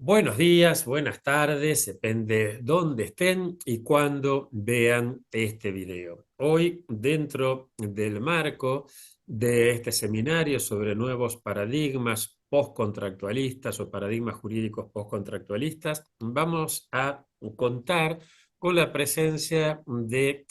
Buenos días, buenas tardes, depende dónde estén y cuándo vean este video. Hoy, dentro del marco de este seminario sobre nuevos paradigmas postcontractualistas o paradigmas jurídicos postcontractualistas, vamos a contar con la presencia de...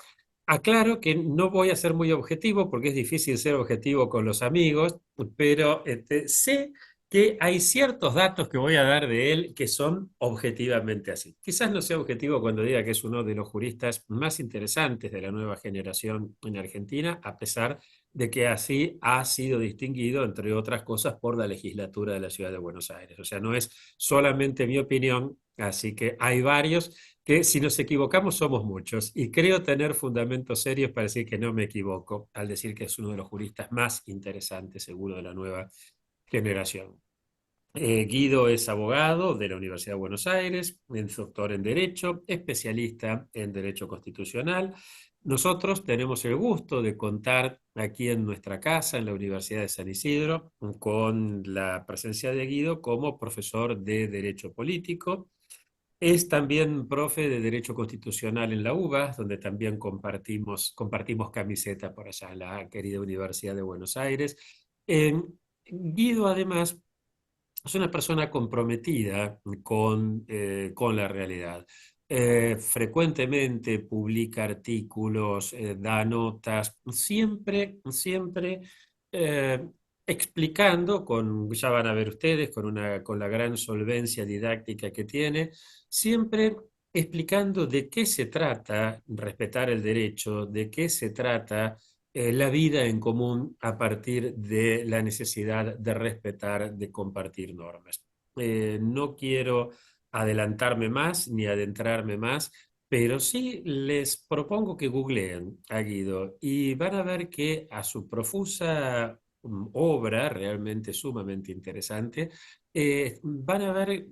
Aclaro que no voy a ser muy objetivo porque es difícil ser objetivo con los amigos, pero sé que hay ciertos datos que voy a dar de él que son objetivamente así. Quizás no sea objetivo cuando diga que es uno de los juristas más interesantes de la nueva generación en Argentina, a pesar de que así ha sido distinguido, entre otras cosas, por la legislatura de la Ciudad de Buenos Aires. O sea, no es solamente mi opinión, así que hay varios que si nos equivocamos somos muchos y creo tener fundamentos serios para decir que no me equivoco al decir que es uno de los juristas más interesantes, seguro, de la nueva generación. Guido es abogado de la Universidad de Buenos Aires, es doctor en Derecho, especialista en Derecho Constitucional. Nosotros tenemos el gusto de contar aquí en nuestra casa, en la Universidad de San Isidro, con la presencia de Guido como profesor de Derecho Político. Es también profe de Derecho Constitucional en la UBA, donde también compartimos camiseta por allá en la querida Universidad de Buenos Aires. Guido, además, es una persona comprometida con la realidad. Frecuentemente publica artículos, da notas, siempre eh, explicando, ya van a ver ustedes, con la gran solvencia didáctica que tiene, siempre explicando de qué se trata respetar el derecho, de qué se trata la vida en común a partir de la necesidad de respetar, de compartir normas. No quiero adelantarme más ni adentrarme más, pero sí les propongo que googleen a Guido y van a ver que a su profusa obra, realmente sumamente interesante, van a ver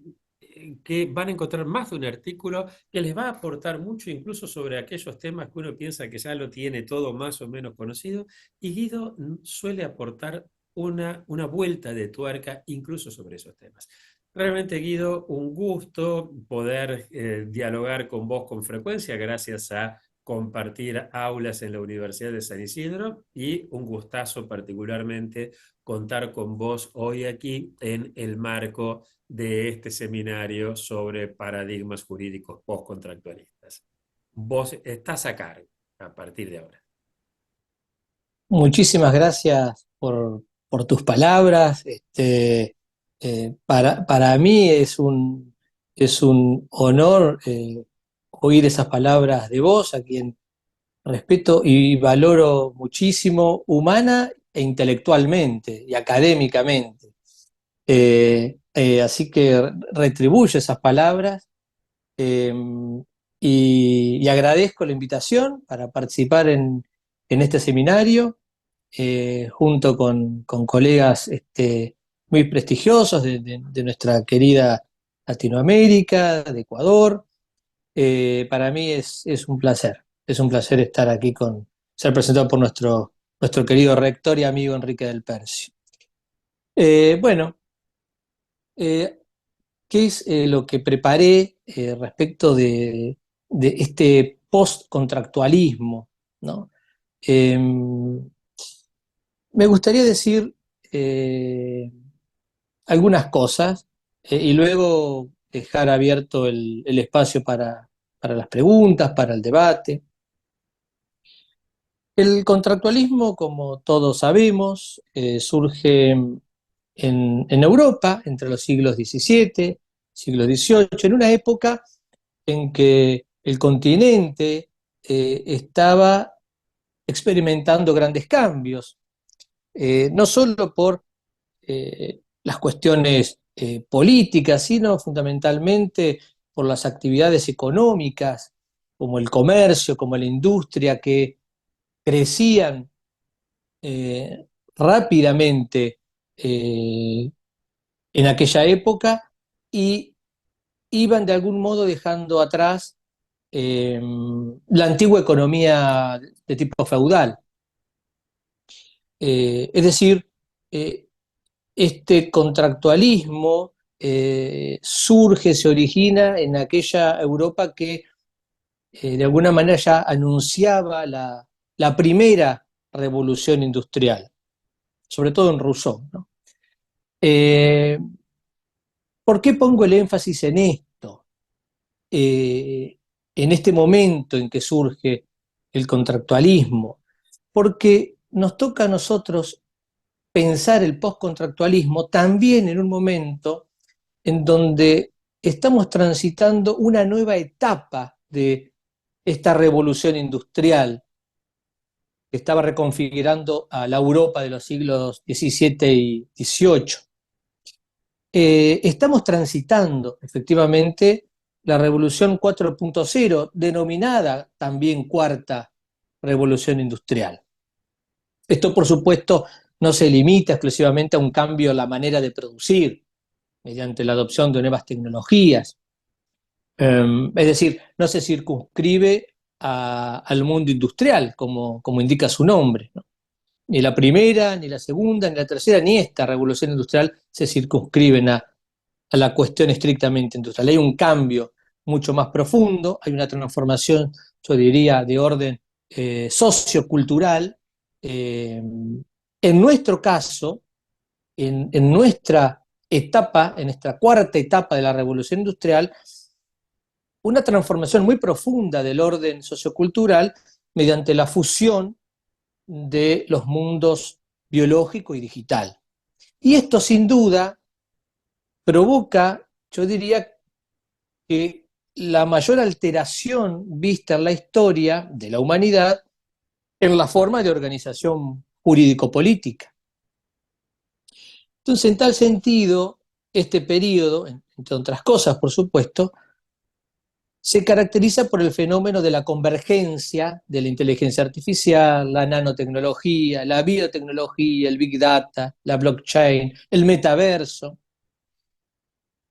que van a encontrar más de un artículo que les va a aportar mucho incluso sobre aquellos temas que uno piensa que ya lo tiene todo más o menos conocido, y Guido suele aportar una vuelta de tuerca incluso sobre esos temas. Realmente, Guido, un gusto poder dialogar con vos con frecuencia gracias a compartir aulas en la Universidad de San Isidro y un gustazo particularmente contar con vos hoy aquí en el marco de este seminario sobre paradigmas jurídicos postcontractualistas. Vos estás a cargo a partir de ahora. Muchísimas gracias por tus palabras. Para mí es un honor oír esas palabras de vos, a quien respeto y valoro muchísimo humana e intelectualmente y académicamente. Así que retribuyo esas palabras eh, y agradezco la invitación para participar en este seminario junto con colegas muy prestigiosos de nuestra querida Latinoamérica, de Ecuador. Para mí es un placer estar aquí ser presentado por nuestro querido rector y amigo Enrique del Percio. Bueno, eh, ¿qué es lo que preparé respecto de este post-contractualismo, ¿no? Eh, Me gustaría decir algunas cosas y luego dejar abierto el espacio para las preguntas, para el debate. El contractualismo, como todos sabemos, surge en Europa entre los siglos XVII, siglo XVIII, en una época en que el continente estaba experimentando grandes cambios, no solo por las cuestiones políticas, sino fundamentalmente por las actividades económicas, como el comercio, como la industria, que crecían eh, rápidamente en aquella época y iban de algún modo dejando atrás la antigua economía de tipo feudal. Es decir, este contractualismo surge, se origina en aquella Europa que de alguna manera ya anunciaba la primera revolución industrial, sobre todo en Rousseau, ¿no? Eh, ¿Por qué pongo el énfasis en esto? En este momento en que surge el contractualismo, porque nos toca a nosotros pensar el postcontractualismo también en un momento en donde estamos transitando una nueva etapa de esta revolución industrial que estaba reconfigurando a la Europa de los siglos XVII y XVIII. Estamos transitando efectivamente la revolución 4.0, denominada también cuarta revolución industrial. Esto, por supuesto, no se limita exclusivamente a un cambio en la manera de producir mediante la adopción de nuevas tecnologías. Es decir, no se circunscribe al mundo industrial, como indica su nombre, ¿no? Ni la primera, ni la segunda, ni la tercera, ni esta revolución industrial se circunscriben a la cuestión estrictamente industrial. Hay un cambio mucho más profundo, hay una transformación, yo diría, de orden sociocultural. En nuestro caso, en nuestra etapa, en esta cuarta etapa de la revolución industrial, una transformación muy profunda del orden sociocultural mediante la fusión de los mundos biológico y digital. Y esto sin duda provoca, yo diría, que la mayor alteración vista en la historia de la humanidad en la forma de organización jurídico-política. Entonces, en tal sentido, este periodo, entre otras cosas, por supuesto, se caracteriza por el fenómeno de la convergencia de la inteligencia artificial, la nanotecnología, la biotecnología, el big data, la blockchain, el metaverso,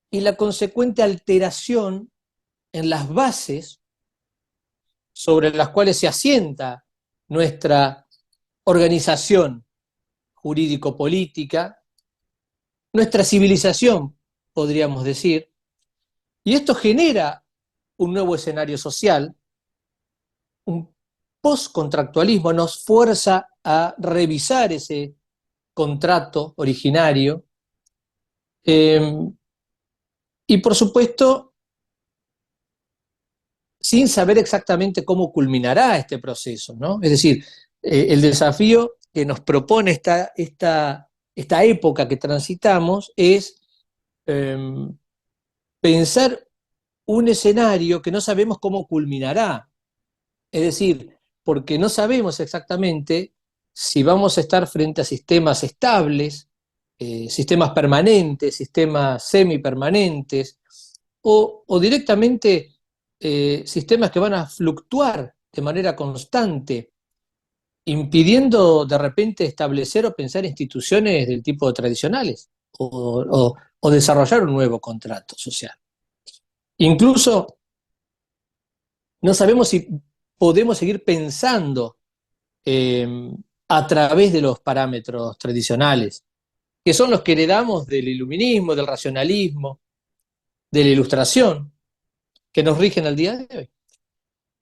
y la consecuente alteración en las bases sobre las cuales se asienta nuestra organización jurídico-política, nuestra civilización, podríamos decir, y esto genera un nuevo escenario social, un postcontractualismo nos fuerza a revisar ese contrato originario y por supuesto sin saber exactamente cómo culminará este proceso, ¿no? Es decir, el desafío que nos propone esta época que transitamos es eh, pensar un escenario que no sabemos cómo culminará. Es decir, porque no sabemos exactamente si vamos a estar frente a sistemas estables, sistemas permanentes, sistemas semipermanentes, o directamente sistemas que van a fluctuar de manera constante, impidiendo de repente establecer o pensar instituciones del tipo tradicionales o desarrollar un nuevo contrato social. Incluso no sabemos si podemos seguir pensando eh, a través de los parámetros tradicionales, que son los que heredamos del iluminismo, del racionalismo, de la ilustración, que nos rigen al día de hoy.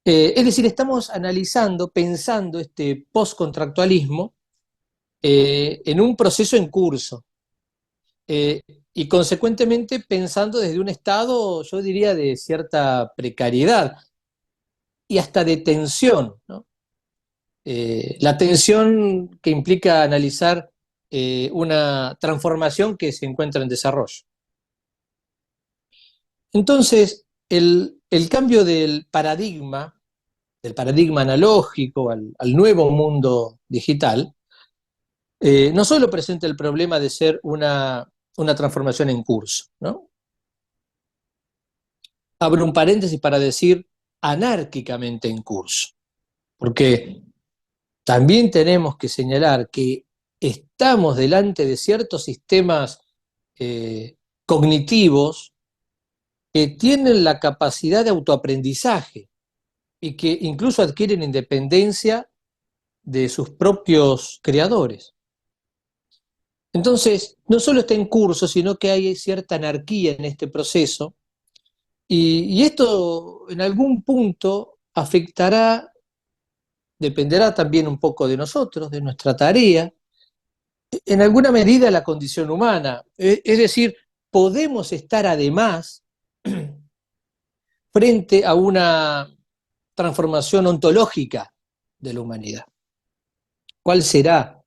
Es decir, estamos analizando, pensando este postcontractualismo en un proceso en curso eh, y consecuentemente pensando desde un estado, yo diría, de cierta precariedad y hasta de tensión, ¿no? La tensión que implica analizar una transformación que se encuentra en desarrollo. Entonces, el cambio del paradigma analógico al nuevo mundo digital, no solo presenta el problema de ser una transformación en curso, ¿no? Abro un paréntesis para decir anárquicamente en curso, porque también tenemos que señalar que estamos delante de ciertos sistemas cognitivos que tienen la capacidad de autoaprendizaje y que incluso adquieren independencia de sus propios creadores. Entonces, no solo está en curso, sino que hay cierta anarquía en este proceso, y esto en algún punto afectará, dependerá también un poco de nosotros, de nuestra tarea, en alguna medida la condición humana. Es decir, podemos estar además frente a una transformación ontológica de la humanidad. ¿Cuál será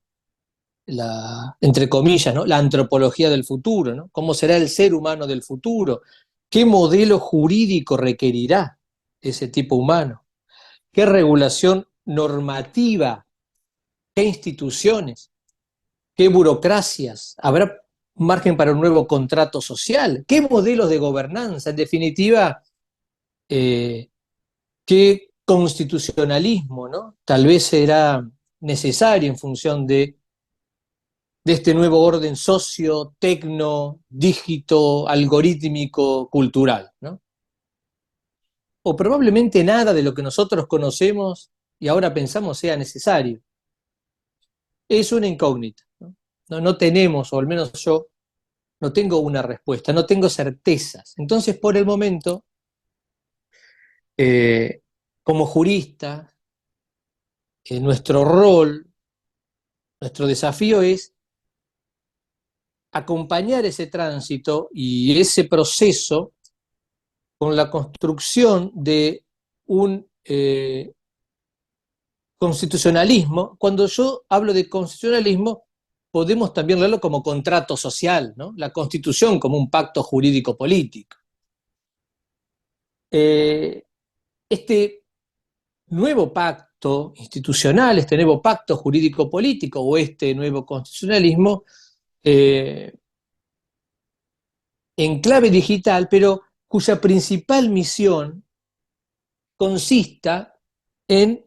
entre comillas, ¿no?, la antropología del futuro, ¿no? ¿Cómo será el ser humano del futuro? ¿Qué modelo jurídico requerirá ese tipo humano? ¿Qué regulación normativa? ¿Qué instituciones? ¿Qué burocracias? ¿Habrá margen para un nuevo contrato social? ¿Qué modelos de gobernanza? En definitiva, eh, ¿qué constitucionalismo, ¿no?, tal vez será necesario en función de este nuevo orden socio, tecno, dígito, algorítmico, cultural, ¿no? O probablemente nada de lo que nosotros conocemos y ahora pensamos sea necesario. Es una incógnita, ¿no? No tenemos, o al menos yo, no tengo una respuesta, no tengo certezas. Entonces, por el momento, eh, como jurista, nuestro rol, nuestro desafío es acompañar ese tránsito y ese proceso con la construcción de un constitucionalismo. Cuando yo hablo de constitucionalismo, podemos también leerlo como contrato social, ¿no? La Constitución como un pacto jurídico-político. Este nuevo pacto institucional, este nuevo pacto jurídico-político o este nuevo constitucionalismo, eh, en clave digital, pero cuya principal misión consista en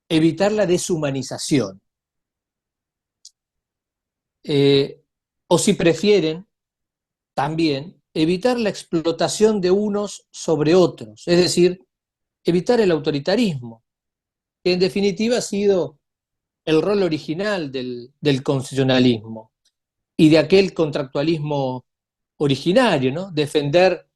evitar la deshumanización. O si prefieren, también evitar la explotación de unos sobre otros, es decir, evitar el autoritarismo, que en definitiva ha sido el rol original del constitucionalismo y de aquel contractualismo originario, ¿no? Defender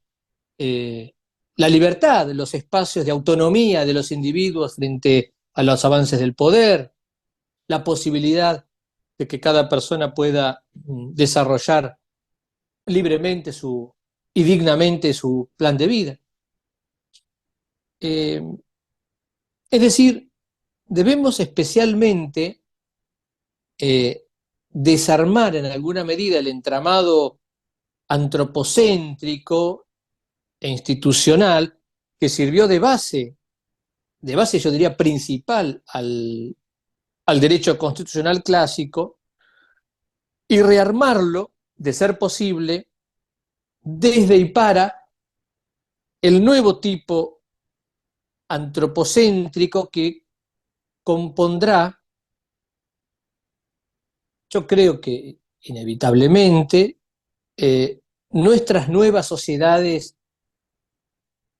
eh, la libertad, los espacios de autonomía de los individuos frente a los avances del poder, la posibilidad de que cada persona pueda desarrollar libremente y dignamente su plan de vida. Eh, es decir, debemos especialmente eh, desarmar en alguna medida el entramado antropocéntrico e institucional que sirvió de base yo diría principal al derecho constitucional clásico, y rearmarlo, de ser posible, desde y para el nuevo tipo antropocéntrico que compondrá, yo creo que inevitablemente, nuestras nuevas sociedades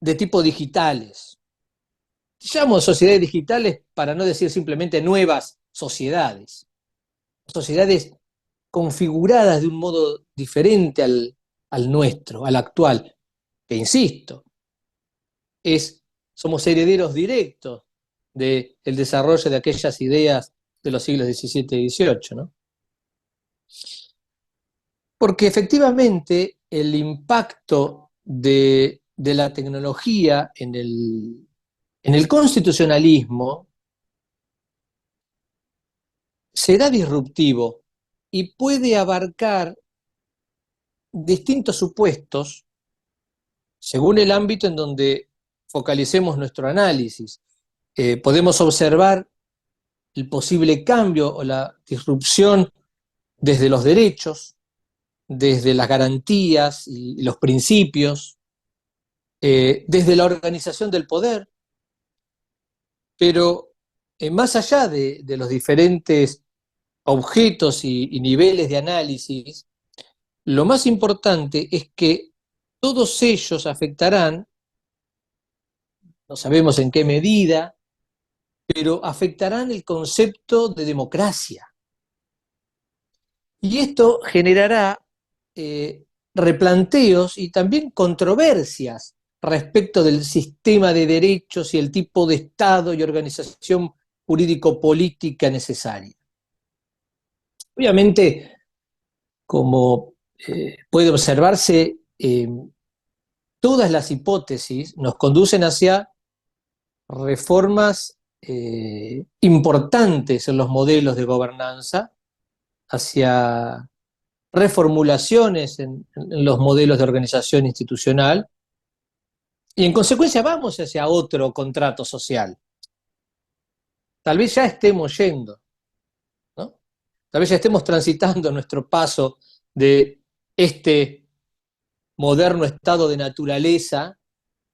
de tipo digitales. Llamo sociedades digitales para no decir simplemente nuevas sociedades. Sociedades configuradas de un modo diferente al nuestro, al actual, que insisto, somos herederos directos del desarrollo de aquellas ideas de los siglos XVII y XVIII, ¿no? Porque efectivamente el impacto de la tecnología en el constitucionalismo será disruptivo y puede abarcar distintos supuestos según el ámbito en donde focalicemos nuestro análisis. Podemos observar el posible cambio o la disrupción desde los derechos, desde las garantías y los principios, desde la organización del poder, pero más allá de los diferentes objetos y niveles de análisis, lo más importante es que todos ellos afectarán, no sabemos en qué medida, pero afectarán el concepto de democracia. Y esto generará replanteos y también controversias respecto del sistema de derechos y el tipo de Estado y organización jurídico-política necesaria. Obviamente, como puede observarse, todas las hipótesis nos conducen hacia reformas importantes en los modelos de gobernanza, hacia reformulaciones en los modelos de organización institucional, y en consecuencia vamos hacia otro contrato social. Tal vez ya estemos yendo, ¿no? Tal vez ya estemos transitando nuestro paso de este moderno estado de naturaleza.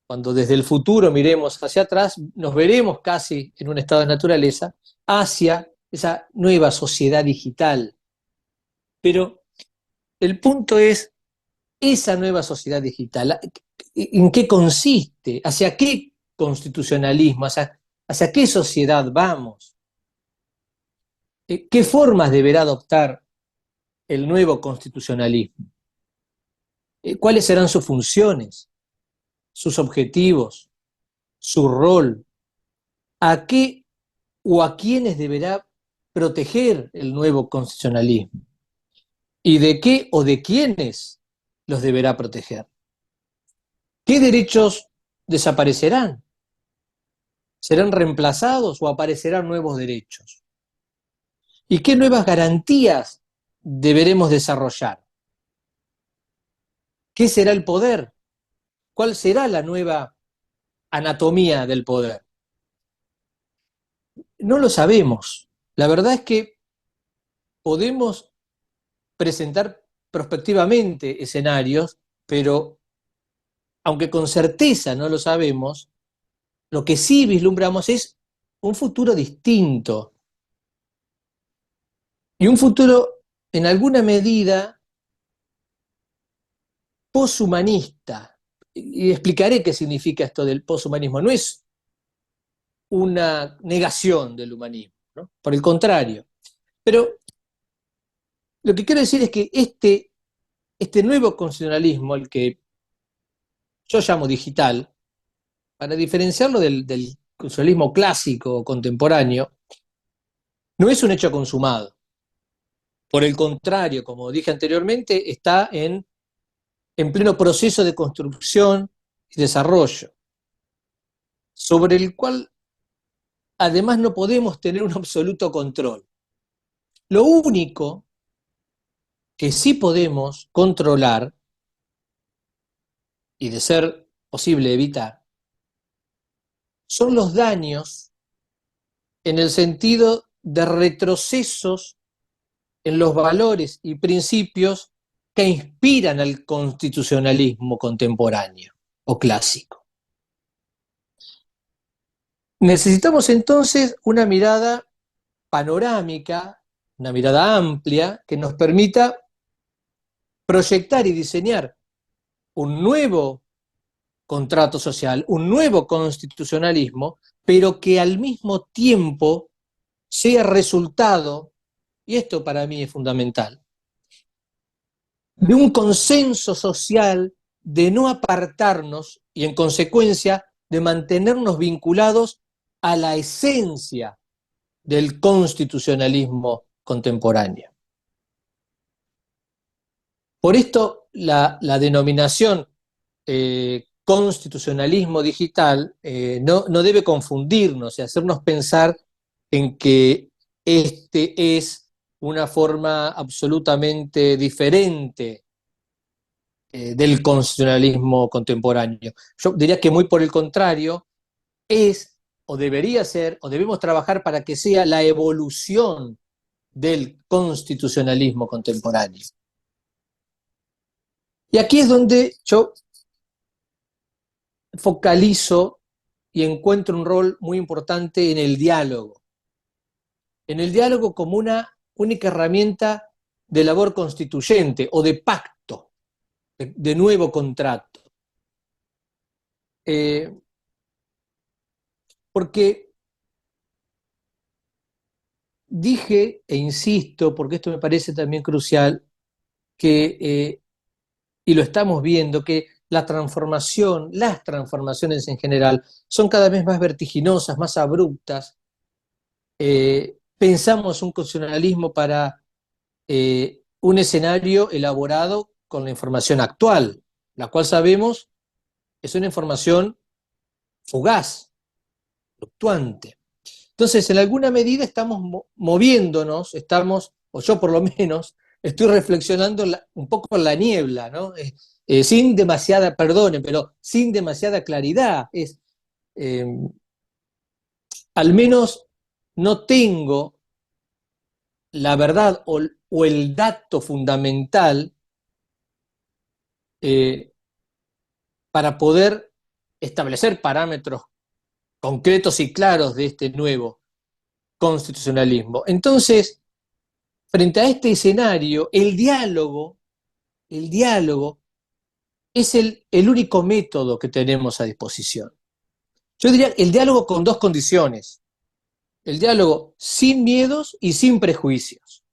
Cuando desde el futuro miremos hacia atrás, nos veremos casi en un estado de naturaleza hacia esa nueva sociedad digital. Pero el punto es, esa nueva sociedad digital, ¿en qué consiste? ¿Hacia qué constitucionalismo? ¿Hacia qué sociedad vamos? ¿Qué formas deberá adoptar el nuevo constitucionalismo? ¿Cuáles serán sus funciones, sus objetivos, su rol? ¿A qué o a quiénes deberá proteger el nuevo constitucionalismo? ¿Y de qué o de quiénes los deberá proteger? ¿Qué derechos desaparecerán? ¿Serán reemplazados o aparecerán nuevos derechos? ¿Y qué nuevas garantías deberemos desarrollar? ¿Qué será el poder? ¿Cuál será la nueva anatomía del poder? No lo sabemos. La verdad es que podemos presentar prospectivamente escenarios, pero aunque con certeza no lo sabemos, lo que sí vislumbramos es un futuro distinto y un futuro en alguna medida poshumanista. Y explicaré qué significa esto del poshumanismo. No es una negación del humanismo, ¿no? Por el contrario. Pero lo que quiero decir es que este nuevo constitucionalismo, el que yo llamo digital, para diferenciarlo del constitucionalismo clásico o contemporáneo, no es un hecho consumado. Por el contrario, como dije anteriormente, está en pleno proceso de construcción y desarrollo, sobre el cual además no podemos tener un absoluto control. Lo único que sí podemos controlar y de ser posible evitar son los daños en el sentido de retrocesos en los valores y principios que inspiran al constitucionalismo contemporáneo o clásico. Necesitamos entonces una mirada panorámica, una mirada amplia que nos permita proyectar y diseñar un nuevo contrato social, un nuevo constitucionalismo, pero que al mismo tiempo sea resultado, y esto para mí es fundamental, de un consenso social de no apartarnos y en consecuencia de mantenernos vinculados a la esencia del constitucionalismo contemporáneo. Por esto la denominación constitucionalismo digital no debe confundirnos y hacernos pensar en que este es una forma absolutamente diferente del constitucionalismo contemporáneo. Yo diría que muy por el contrario, es o debería ser o debemos trabajar para que sea la evolución del constitucionalismo contemporáneo. Y aquí es donde yo focalizo y encuentro un rol muy importante en el diálogo como una única herramienta de labor constituyente o de pacto, de nuevo contrato. Porque dije e insisto, porque esto me parece también crucial, que, y lo estamos viendo, que la transformación, las transformaciones en general, son cada vez más vertiginosas, más abruptas. Pensamos un constitucionalismo para un escenario elaborado con la información actual, la cual sabemos es una información fugaz, fluctuante. Entonces, en alguna medida estamos moviéndonos, estamos, o yo por lo menos, estoy reflexionando un poco en la niebla, ¿no? Sin demasiada, perdonen, pero sin demasiada claridad. Eh, Al menos no tengo la verdad o el dato fundamental eh, para poder establecer parámetros concretos y claros de este nuevo constitucionalismo. Entonces, frente a este escenario, el diálogo es el único método que tenemos a disposición. Yo diría el diálogo con dos condiciones: el diálogo sin miedos y sin prejuicios.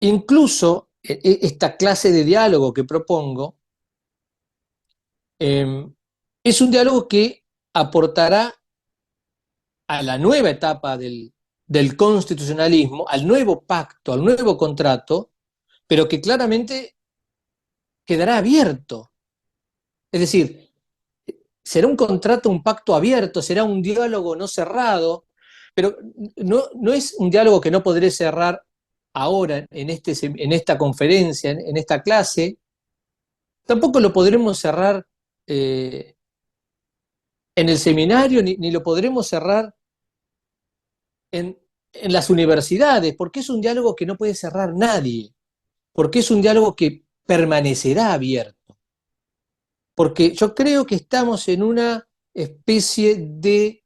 Incluso esta clase de diálogo que propongo eh, es un diálogo que aportará a la nueva etapa del constitucionalismo, al nuevo pacto, al nuevo contrato, pero que claramente quedará abierto. Es decir, será un contrato, un pacto abierto, será un diálogo no cerrado, pero no es un diálogo que no podré cerrar ahora en esta conferencia, en esta clase. Tampoco lo podremos cerrar eh, en el seminario, ni lo podremos cerrar en las universidades, porque es un diálogo que no puede cerrar nadie, porque es un diálogo que permanecerá abierto, porque yo creo que estamos en una especie de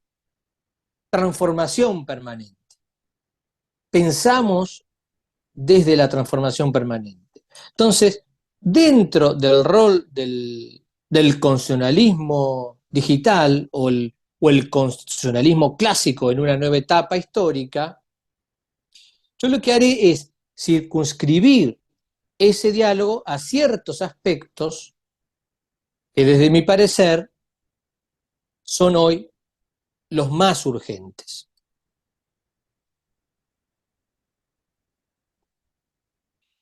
transformación permanente. Pensamos desde la transformación permanente. Entonces, dentro del rol del constitucionalismo digital o el constitucionalismo clásico en una nueva etapa histórica, yo lo que haré es circunscribir ese diálogo a ciertos aspectos que desde mi parecer son hoy los más urgentes.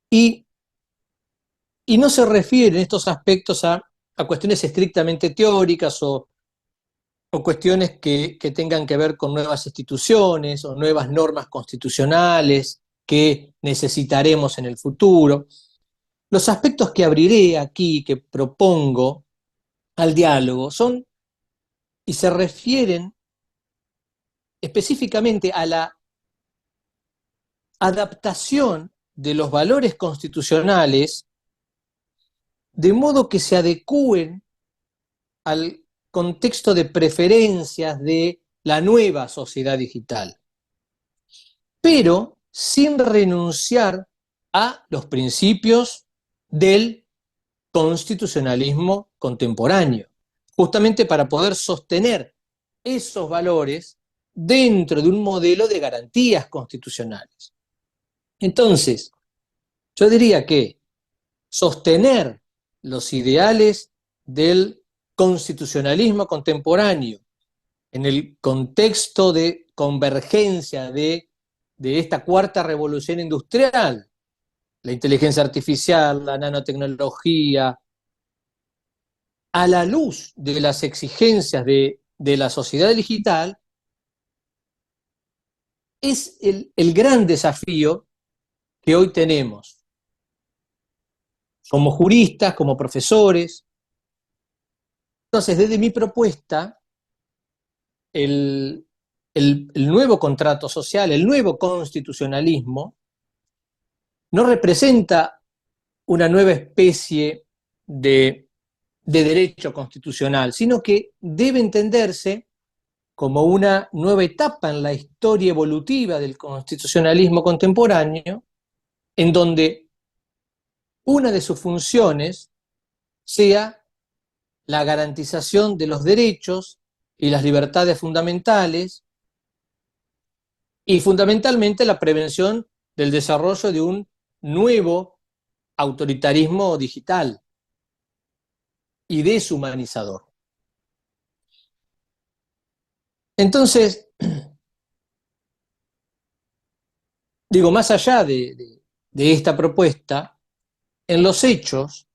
Y, y no se refieren estos aspectos a cuestiones estrictamente teóricas o cuestiones que tengan que ver con nuevas instituciones o nuevas normas constitucionales que necesitaremos en el futuro. Los aspectos que abriré aquí, que propongo al diálogo, son y se refieren específicamente a la adaptación de los valores constitucionales de modo que se adecúen al contexto de preferencias de la nueva sociedad digital, pero sin renunciar a los principios del constitucionalismo contemporáneo, justamente para poder sostener esos valores dentro de un modelo de garantías constitucionales. Entonces, yo diría que sostener los ideales del constitucionalismo contemporáneo en el contexto de convergencia de esta cuarta revolución industrial, la inteligencia artificial, la nanotecnología, a la luz de las exigencias de la sociedad digital, es el gran desafío que hoy tenemos. Somos juristas, como profesores. Entonces, desde mi propuesta, el nuevo contrato social, el nuevo constitucionalismo, no representa una nueva especie de derecho constitucional, sino que debe entenderse como una nueva etapa en la historia evolutiva del constitucionalismo contemporáneo, en donde una de sus funciones sea la garantización de los derechos y las libertades fundamentales y fundamentalmente la prevención del desarrollo de un nuevo autoritarismo digital y deshumanizador. Entonces, digo, más allá de esta propuesta, en los hechos,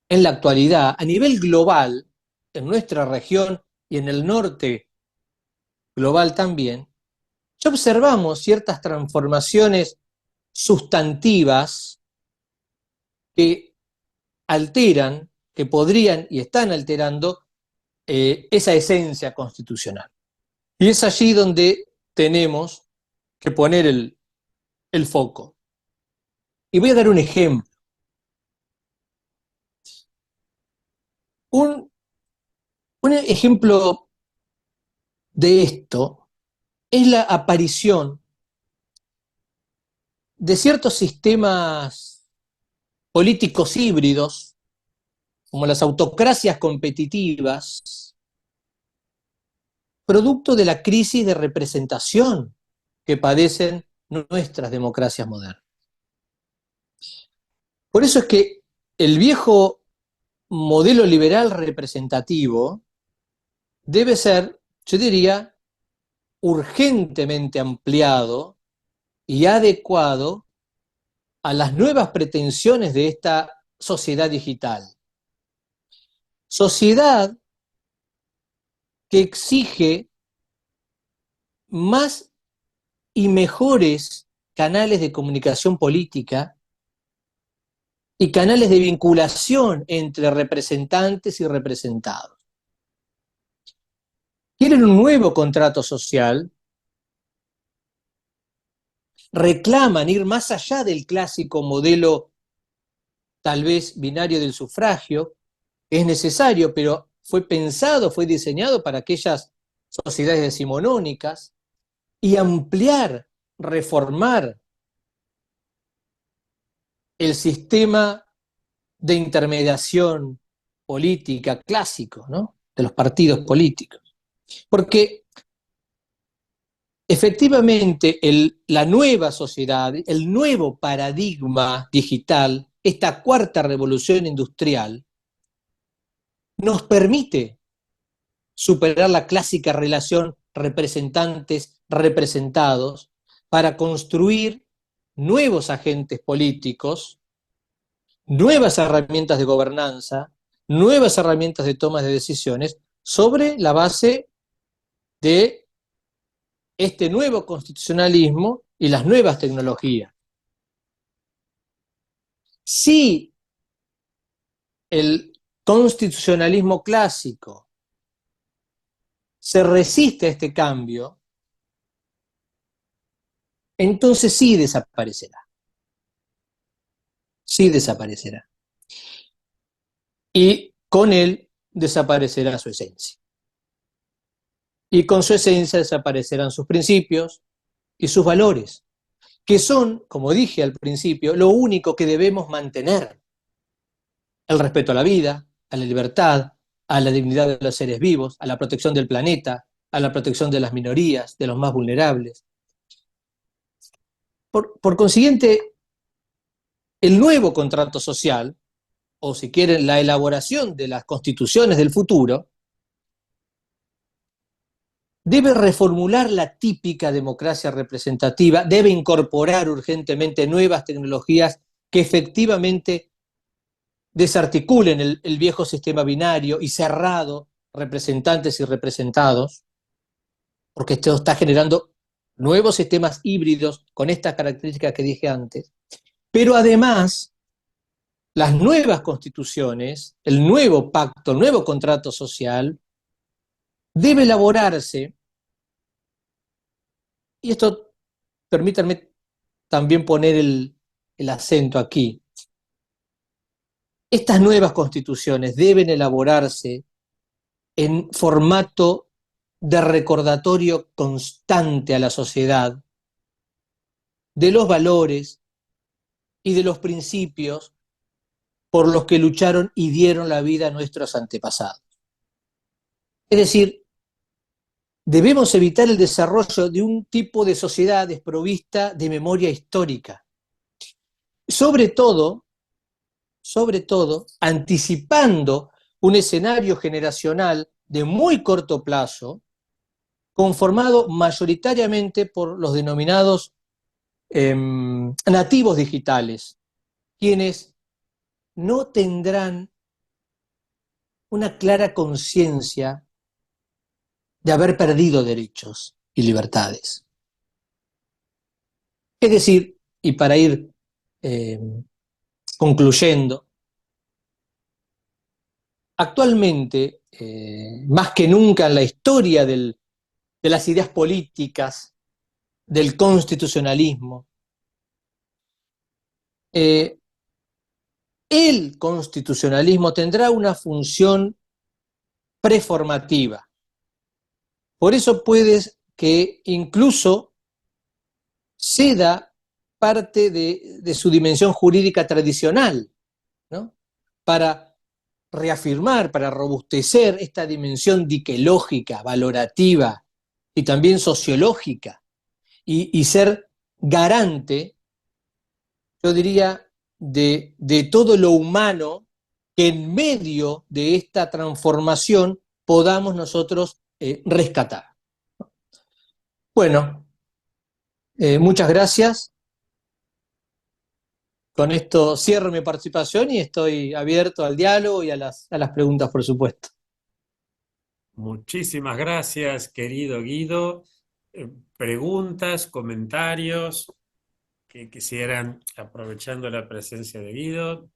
en la actualidad, a nivel global, en nuestra región y en el norte global también, ya observamos ciertas transformaciones sustantivas que alteran, que podrían y están alterando esa esencia constitucional. Y es allí donde tenemos que poner el foco. Y voy a dar un ejemplo. Un ejemplo de esto es la aparición de ciertos sistemas políticos híbridos, como las autocracias competitivas, producto de la crisis de representación que padecen nuestras democracias modernas. Por eso es que el viejo modelo liberal representativo debe ser, yo diría, urgentemente ampliado y adecuado a las nuevas pretensiones de esta sociedad digital. Sociedad que exige más y mejores canales de comunicación política y canales de vinculación entre representantes y representados. Quieren un nuevo contrato social, reclaman ir más allá del clásico modelo tal vez binario del sufragio, es necesario, pero fue pensado, fue diseñado para aquellas sociedades decimonónicas, y ampliar, reformar el sistema de intermediación política clásico, ¿no? De los partidos políticos. Porque efectivamente la nueva sociedad, el nuevo paradigma digital, esta cuarta revolución industrial, nos permite superar la clásica relación representantes-representados para construir nuevos agentes políticos, nuevas herramientas de gobernanza, nuevas herramientas de toma de decisiones sobre la base de este nuevo constitucionalismo y las nuevas tecnologías. Si el constitucionalismo clásico se resiste a este cambio, entonces sí desaparecerá. Sí desaparecerá. Y con él desaparecerá su esencia. Y con su esencia desaparecerán sus principios y sus valores, que son, como dije al principio, lo único que debemos mantener. El respeto a la vida, a la libertad, a la dignidad de los seres vivos, a la protección del planeta, a la protección de las minorías, de los más vulnerables. Por consiguiente, el nuevo contrato social, o si quieren, la elaboración de las constituciones del futuro, debe reformular la típica democracia representativa, debe incorporar urgentemente nuevas tecnologías que efectivamente desarticulen el viejo sistema binario y cerrado, representantes y representados, porque esto está generando nuevos sistemas híbridos con estas características que dije antes, pero además las nuevas constituciones, el nuevo pacto, el nuevo contrato social, debe elaborarse, y esto permítanme también poner el acento aquí, estas nuevas constituciones deben elaborarse en formato de recordatorio constante a la sociedad de los valores y de los principios por los que lucharon y dieron la vida a nuestros antepasados. Es decir, debemos evitar el desarrollo de un tipo de sociedad desprovista de memoria histórica. Sobre todo, anticipando un escenario generacional de muy corto plazo, conformado mayoritariamente por los denominados nativos digitales, quienes no tendrán una clara conciencia de haber perdido derechos y libertades. Es decir, y para ir eh, concluyendo, actualmente, más que nunca en la historia de las ideas políticas, del constitucionalismo, eh, el constitucionalismo tendrá una función preformativa. Por eso puede que incluso ceda parte de su dimensión jurídica tradicional, ¿no? Para reafirmar, para robustecer esta dimensión diquelógica, valorativa y también sociológica, y ser garante, yo diría, de todo lo humano que en medio de esta transformación podamos nosotros rescatar. Bueno, muchas gracias. Con esto cierro mi participación y estoy abierto al diálogo y a las preguntas, por supuesto. Muchísimas gracias, querido Guido. Preguntas, comentarios que quisieran, aprovechando la presencia de Guido.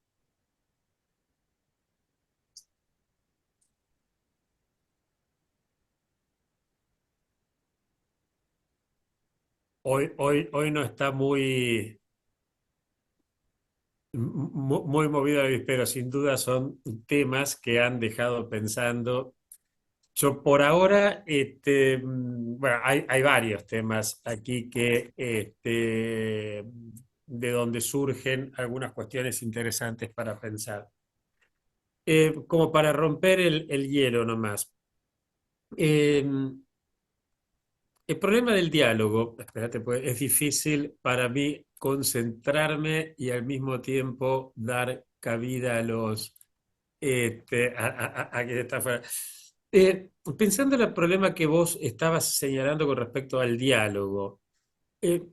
Hoy no está muy movido, pero sin duda son temas que han dejado pensando. Yo por ahora, bueno, hay varios temas aquí de donde surgen algunas cuestiones interesantes para pensar. Como para romper el hielo nomás. Eh, el problema del diálogo, espérate, pues es difícil para mí concentrarme y al mismo tiempo dar cabida a a quien está afuera. Pensando en el problema que vos estabas señalando con respecto al diálogo, eh,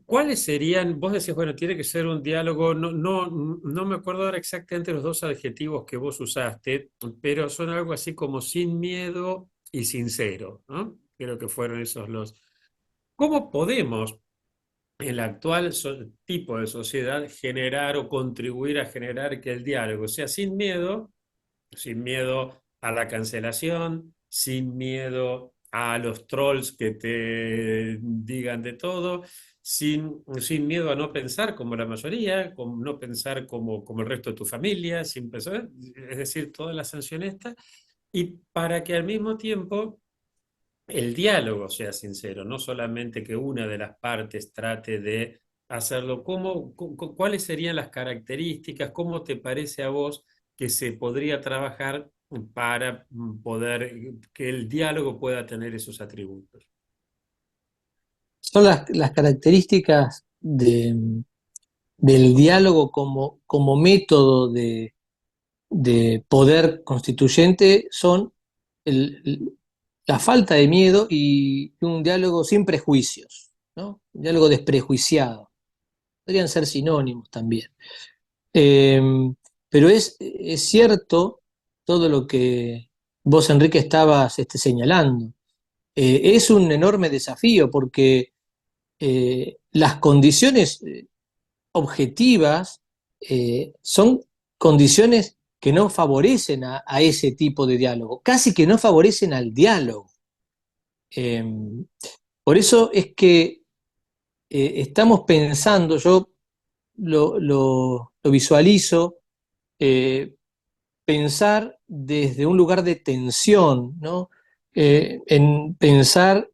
¿cuáles serían? Vos decías, bueno, tiene que ser un diálogo, no me acuerdo ahora exactamente los dos adjetivos que vos usaste, pero son algo así como sin miedo y sincero, ¿no? Creo que fueron esos los. ¿Cómo podemos, en el actual tipo de sociedad, generar o contribuir a generar que el diálogo sea sin miedo a la cancelación, sin miedo a los trolls que te digan de todo, sin miedo a no pensar como la mayoría, con no pensar como el resto de tu familia, sin pensar, es decir, todas las sanciones estas, y para que al mismo tiempo el diálogo sea sincero, no solamente que una de las partes trate de hacerlo. ¿Cuáles serían las características? ¿Cómo te parece a vos que se podría trabajar para poder que el diálogo pueda tener esos atributos? Son las características del diálogo como método de poder constituyente, son la falta de miedo y un diálogo sin prejuicios, ¿no? Un diálogo desprejuiciado. Podrían ser sinónimos también. Eh, pero es cierto todo lo que vos, Enrique, estabas señalando. Es un enorme desafío porque las condiciones objetivas son condiciones que no favorecen a ese tipo de diálogo, casi que no favorecen al diálogo. Eh, por eso es que estamos pensando, yo lo visualizo, eh, pensar desde un lugar de tensión, ¿no? En pensar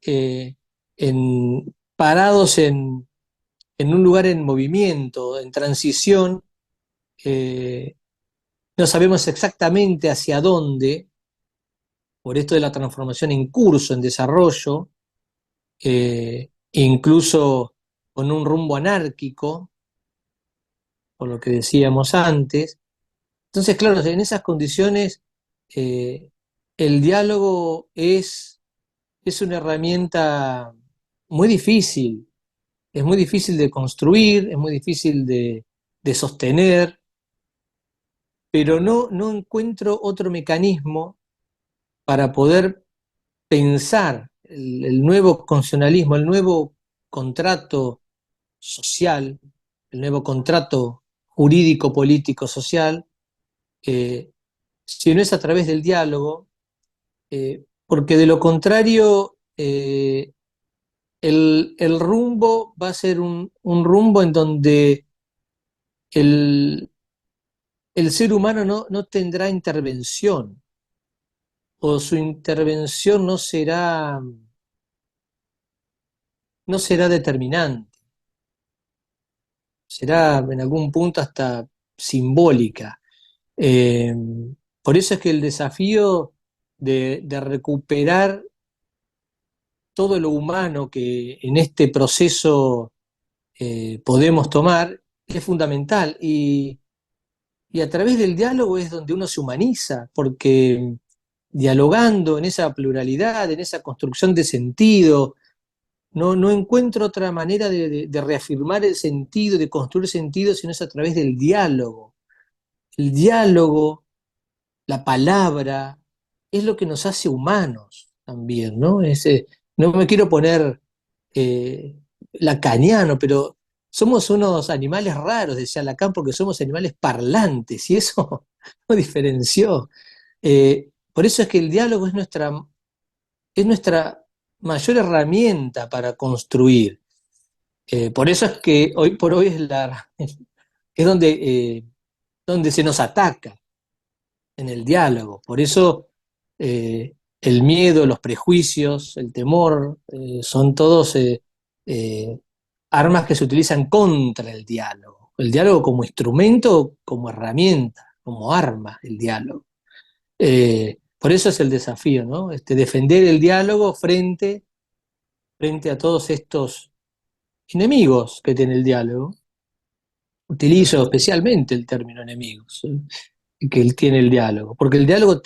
parados en un lugar en movimiento, en transición. eh, no sabemos exactamente hacia dónde, por esto de la transformación en curso, en desarrollo, incluso con un rumbo anárquico, por lo que decíamos antes. Entonces, claro, en esas condiciones, eh, el diálogo es una herramienta muy difícil, es muy difícil de construir, es muy difícil de sostener, pero no encuentro otro mecanismo para poder pensar el nuevo constitucionalismo, el nuevo contrato social, el nuevo contrato jurídico, político, social, eh, si no es a través del diálogo, porque de lo contrario, el rumbo va a ser un rumbo en donde el, el ser humano no tendrá intervención, o su intervención no será determinante, será en algún punto hasta simbólica. Eh, por eso es que el desafío de recuperar todo lo humano que en este proceso podemos tomar es fundamental. Y a través del diálogo es donde uno se humaniza, porque dialogando en esa pluralidad, en esa construcción de sentido, no encuentro otra manera de reafirmar el sentido, de construir sentido, sino es a través del diálogo. El diálogo, la palabra, es lo que nos hace humanos también, ¿no? No me quiero poner eh, lacaniano, pero somos unos animales raros, decía Lacan, porque somos animales parlantes, y eso lo diferenció. Por eso es que el diálogo es nuestra mayor herramienta para construir. Por eso es que hoy por hoy es donde se nos ataca en el diálogo. Por eso el miedo, los prejuicios, el temor, son todos eh, armas que se utilizan contra el diálogo. El diálogo como instrumento, como herramienta, como arma, el diálogo. Por eso es el desafío, ¿no? Defender el diálogo frente a todos estos enemigos que tiene el diálogo. Utilizo Claro. especialmente el término enemigos, que él tiene el diálogo, porque el diálogo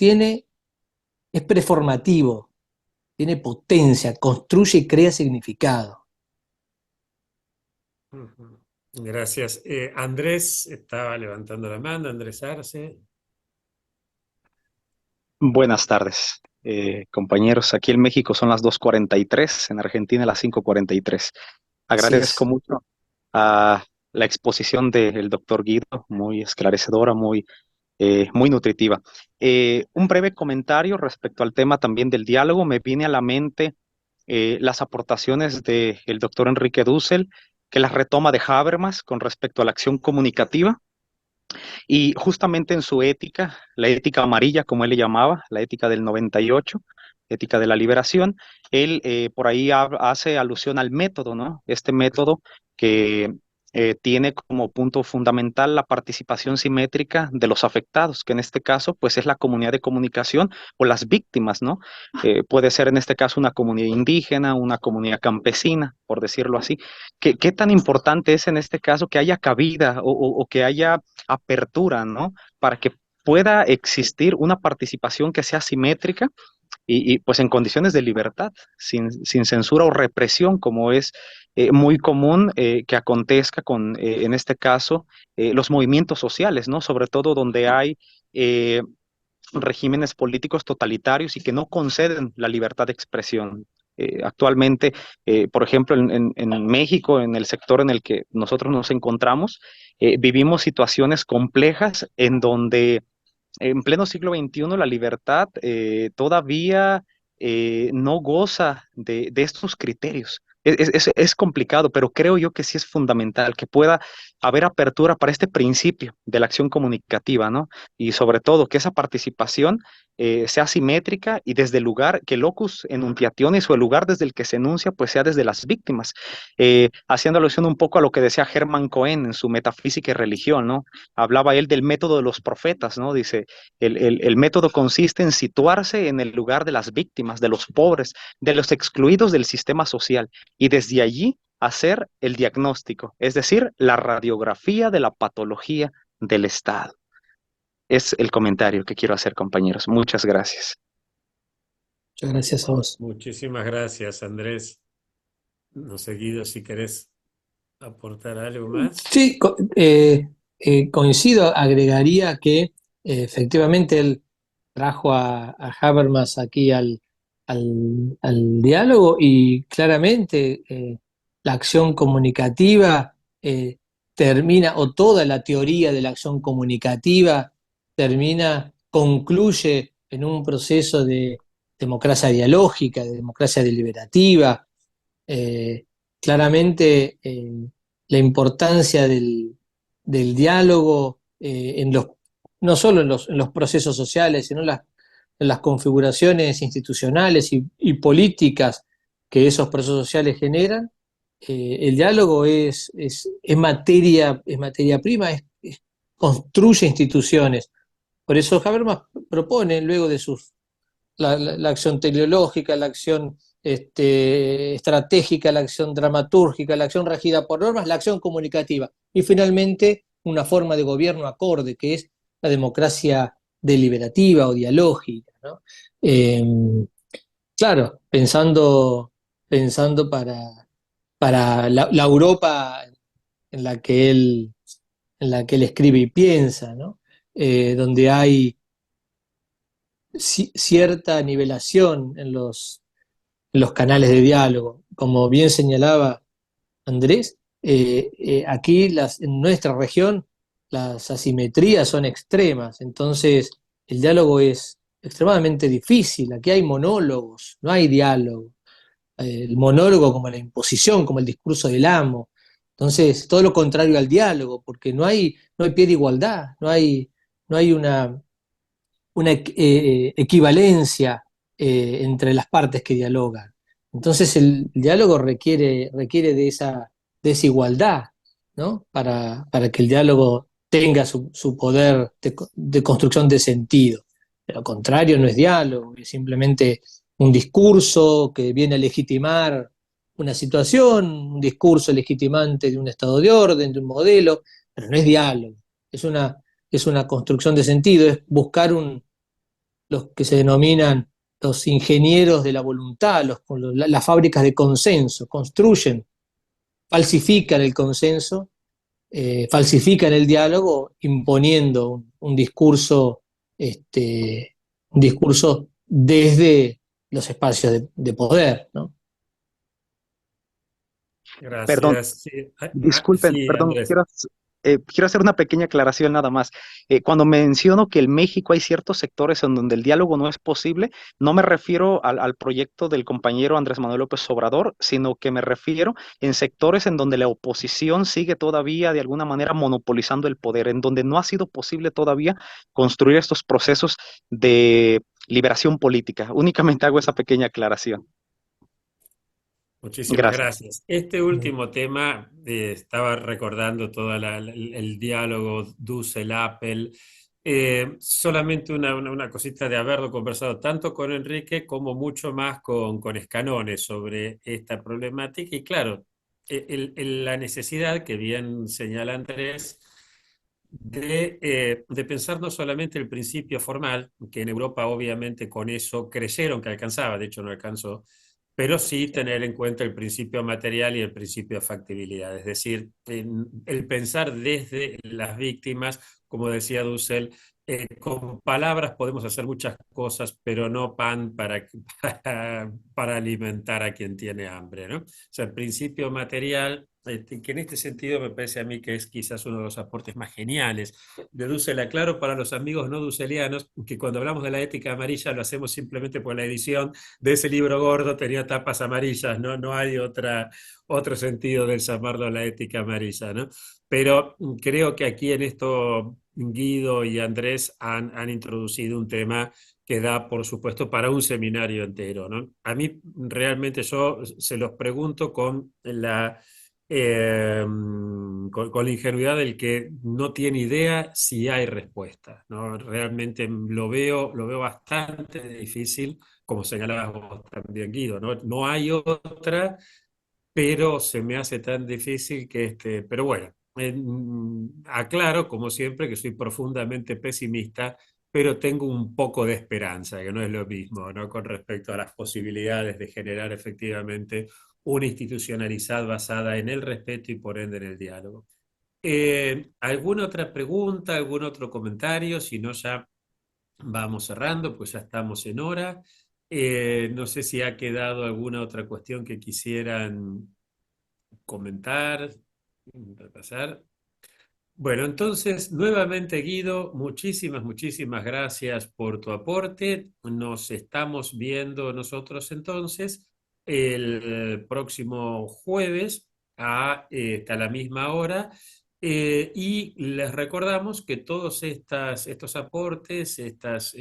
es preformativo, tiene potencia, construye y crea significado. Ujú. Gracias. Andrés estaba levantando la mano, Andrés Arce. Buenas tardes, compañeros. Aquí en México son las 2:43, en Argentina las 5:43. Así Agradezco es. mucho a la exposición del doctor Guido, muy esclarecedora, muy nutritiva. Un breve comentario respecto al tema también del diálogo. Me viene a la mente las aportaciones del doctor Enrique Dussel, que las retoma de Habermas con respecto a la acción comunicativa. Y justamente en su ética, la ética amarilla, como él le llamaba, la ética del 98, ética de la liberación, él por ahí hace alusión al método, ¿no? Este método que tiene como punto fundamental la participación simétrica de los afectados, que en este caso, pues es la comunidad de comunicación o las víctimas, ¿no? Puede ser en este caso una comunidad indígena, una comunidad campesina, por decirlo así. ¿Qué tan importante es en este caso que haya cabida o que haya apertura, ¿no? Para que pueda existir una participación que sea simétrica pues en condiciones de libertad, sin censura o represión, como es muy común que acontezca en este caso, los movimientos sociales, ¿no? Sobre todo donde hay eh, regímenes políticos totalitarios y que no conceden la libertad de expresión. Actualmente, por ejemplo, en México, en el sector en el que nosotros nos encontramos, vivimos situaciones complejas en donde en pleno siglo XXI la libertad todavía no goza de estos criterios. Es complicado, pero creo yo que sí es fundamental que pueda haber apertura para este principio de la acción comunicativa, ¿no? Y sobre todo que esa participación sea simétrica y desde el lugar, que el locus enunciationis o el lugar desde el que se enuncia, pues sea desde las víctimas, haciendo alusión un poco a lo que decía Hermann Cohen en su Metafísica y Religión, ¿no? Hablaba él del método de los profetas, ¿no? Dice, el método consiste en situarse en el lugar de las víctimas, de los pobres, de los excluidos del sistema social, y desde allí hacer el diagnóstico, es decir, la radiografía de la patología del Estado. Es el comentario que quiero hacer, compañeros. Muchas gracias. Muchas gracias a vos. Muchísimas gracias, Andrés. No sé, Guido, si querés aportar algo más. Sí, coincido, agregaría que efectivamente él trajo a Habermas aquí al diálogo y claramente la acción comunicativa termina, o toda la teoría de la acción comunicativa concluye en un proceso de democracia dialógica, de democracia deliberativa. eh, Claramente la importancia del diálogo no solo en los procesos sociales, sino en las configuraciones institucionales y políticas que esos procesos sociales generan. El diálogo es materia prima, construye instituciones. Por eso Habermas propone, luego de la acción teleológica, la acción estratégica, la acción dramatúrgica, la acción regida por normas, la acción comunicativa y finalmente una forma de gobierno acorde, que es la democracia deliberativa o dialógica, ¿no? Eh, claro, pensando para la Europa en la que él escribe y piensa, ¿no? Donde hay cierta nivelación en los canales de diálogo. Como bien señalaba Andrés, aquí en nuestra región las asimetrías son extremas, entonces el diálogo es extremadamente difícil. Aquí hay monólogos, no hay diálogo. El monólogo como la imposición, como el discurso del amo. Entonces, todo lo contrario al diálogo, porque no hay pie de igualdad, no hay una equivalencia entre las partes que dialogan. Entonces el diálogo requiere de esa desigualdad, ¿no? Para que el diálogo tenga su poder de construcción de sentido. De lo contrario, no es diálogo, es simplemente un discurso que viene a legitimar una situación, un discurso legitimante de un estado de orden, de un modelo, pero no es diálogo, es una construcción de sentido, es buscar los que se denominan los ingenieros de la voluntad, las fábricas de consenso, construyen, falsifican el consenso, falsifican el diálogo, imponiendo un discurso desde los espacios de poder, ¿no? Perdón, Gracias. Sí, disculpen, sí, perdón, Andrés. quiero hacer una pequeña aclaración nada más. Cuando menciono que en México hay ciertos sectores en donde el diálogo no es posible, no me refiero al proyecto del compañero Andrés Manuel López Obrador, sino que me refiero en sectores en donde la oposición sigue todavía de alguna manera monopolizando el poder, en donde no ha sido posible todavía construir estos procesos de liberación política. Únicamente hago esa pequeña aclaración. Muchísimas Gracias. gracias. Este último tema, estaba recordando todo el diálogo Dussel-Appel. Solamente una cosita de haberlo conversado tanto con Enrique como mucho más con Escanone sobre esta problemática. Y claro, la necesidad que bien señala Andrés de pensar no solamente el principio formal, que en Europa obviamente con eso creyeron que alcanzaba, de hecho no alcanzó, pero sí tener en cuenta el principio material y el principio de factibilidad, es decir, el pensar desde las víctimas, como decía Dussel, con palabras podemos hacer muchas cosas, pero no pan para alimentar a quien tiene hambre, ¿no? O sea, el principio material, que en este sentido me parece a mí que es quizás uno de los aportes más geniales de Dussel. Aclaro para los amigos no dusselianos que cuando hablamos de la ética amarilla lo hacemos simplemente por la edición de ese libro gordo tenía tapas amarillas, ¿no? No hay otro sentido del llamarlo la ética amarilla, ¿no? Pero creo que aquí en esto Guido y Andrés han introducido un tema que da, por supuesto, para un seminario entero, ¿no? A mí realmente yo se los pregunto con la ingenuidad del que no tiene idea si hay respuesta, ¿no? Realmente lo veo bastante difícil, como señalabas vos también, Guido, ¿no? No hay otra, pero se me hace tan difícil pero bueno, aclaro, como siempre, que soy profundamente pesimista, pero tengo un poco de esperanza, que no es lo mismo, ¿no? Con respecto a las posibilidades de generar efectivamente una institucionalidad basada en el respeto y por ende en el diálogo. ¿Alguna otra pregunta, algún otro comentario? Si no, ya vamos cerrando, pues ya estamos en hora. No sé si ha quedado alguna otra cuestión que quisieran comentar, repasar. Bueno, entonces, nuevamente Guido, muchísimas gracias por tu aporte. Nos estamos viendo nosotros entonces el próximo jueves a la misma hora. Y les recordamos que todos estos aportes, estas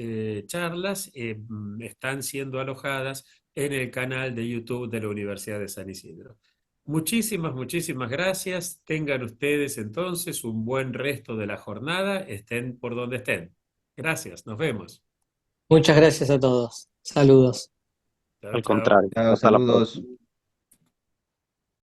charlas, están siendo alojadas en el canal de YouTube de la Universidad de San Isidro. Muchísimas gracias. Tengan ustedes entonces un buen resto de la jornada, estén por donde estén. Gracias, nos vemos. Muchas gracias a todos. Saludos. Chao, Al chao. contrario, Chao, hasta la saludos. próxima.